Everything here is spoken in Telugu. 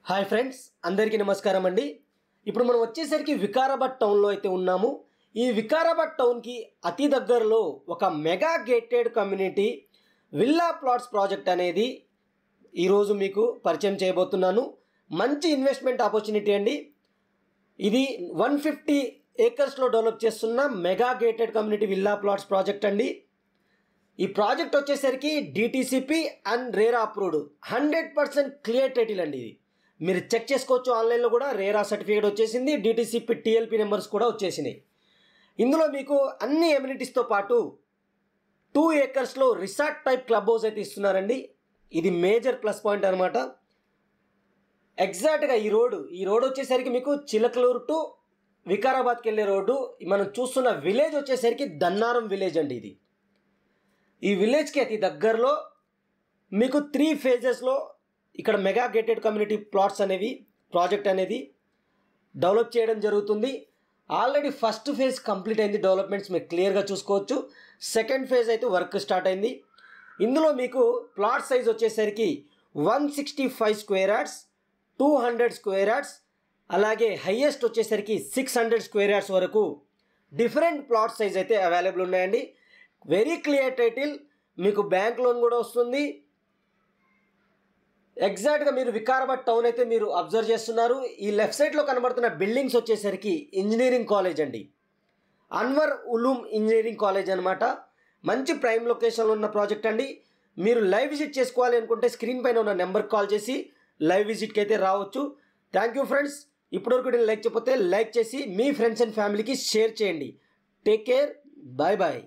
హాయ్ ఫ్రెండ్స్, అందరికీ నమస్కారం అండి. ఇప్పుడు మనం వచ్చేసరికి వికారాబాద్ టౌన్లో అయితే ఉన్నాము. ఈ వికారాబాద్ టౌన్కి అతి దగ్గరలో ఒక mega gated community villa plots project అనేది ఈరోజు మీకు పరిచయం చేయబోతున్నాను. మంచి ఇన్వెస్ట్మెంట్ ఆపర్చునిటీ అండి. ఇది 150 ఏకర్స్లో డెవలప్ చేస్తున్న mega gated community villa plots project అండి. ఈ ప్రాజెక్ట్ వచ్చేసరికి DTCP and RERA approved 100% clear title అండి. ఇది మీరు చెక్ చేసుకోవచ్చు. ఆన్లైన్లో కూడా రేరా సర్టిఫికేట్ వచ్చేసింది, డిటిసిపి టిఎల్పి నెంబర్స్ కూడా వచ్చేసినాయి. ఇందులో మీకు అన్ని ఎమ్యూనిటీస్తో పాటు 2 ఏకర్స్లో రిసార్ట్ టైప్ క్లబ్ హౌస్ అయితే ఇస్తున్నారండి. ఇది మేజర్ ప్లస్ పాయింట్ అనమాట. ఎగ్జాక్ట్గా ఈ రోడ్ వచ్చేసరికి మీకు చిలకలూరు టు వికారాబాద్కి వెళ్ళే రోడ్డు. మనం చూస్తున్న విలేజ్ వచ్చేసరికి దన్నారం విలేజ్ అండి. ఈ విలేజ్కి అతి దగ్గరలో మీకు 3 ఫేజెస్లో ఇక్కడ మెగా గేటెడ్ కమ్యూనిటీ ప్లాట్స్ అనేవి ప్రాజెక్ట్ అనేది డెవలప్ చేయడం జరుగుతుంది. ఆల్రెడీ ఫస్ట్ ఫేజ్ కంప్లీట్ అయింది, డెవలప్మెంట్స్ మీరు క్లియర్గా చూసుకోవచ్చు. సెకండ్ ఫేజ్ అయితే వర్క్ స్టార్ట్ అయింది. ఇందులో మీకు ప్లాట్ సైజ్ వచ్చేసరికి 165 స్క్వేర్ యార్డ్స్, 200 స్క్వేర్ యార్డ్స్, అలాగే హైయెస్ట్ వచ్చేసరికి 600 స్క్వేర్ యార్డ్స్ వరకు డిఫరెంట్ ప్లాట్ సైజ్ అయితే అవైలబుల్ ఉన్నాయండి. వెరీ క్లియర్ టైటిల్, మీకు బ్యాంక్ లోన్ కూడా వస్తుంది. ఎగ్జాక్ట్గా మీరు వికారాబాద్ టౌన్ అయితే మీరు అబ్జర్వ్ చేస్తున్నారు. ఈ లెఫ్ట్ సైడ్లో కనబడుతున్న బిల్డింగ్స్ వచ్చేసరికి ఇంజనీరింగ్ కాలేజ్ అండి, అన్వర్ ఉలూమ్ ఇంజనీరింగ్ కాలేజ్ అనమాట. మంచి ప్రైమ్ లొకేషన్లో ఉన్న ప్రాజెక్ట్ అండి. మీరు లైవ్ విజిట్ చేసుకోవాలి అనుకుంటే స్క్రీన్ పైన ఉన్న నెంబర్కి కాల్ చేసి లైవ్ విజిట్కి అయితే రావచ్చు. Thank you friends. ఇప్పటివరకు నేను లైక్ చెప్పితే లైక్ చేసి మీ ఫ్రెండ్స్ అండ్ ఫ్యామిలీకి షేర్ చేయండి. Take care, bye bye.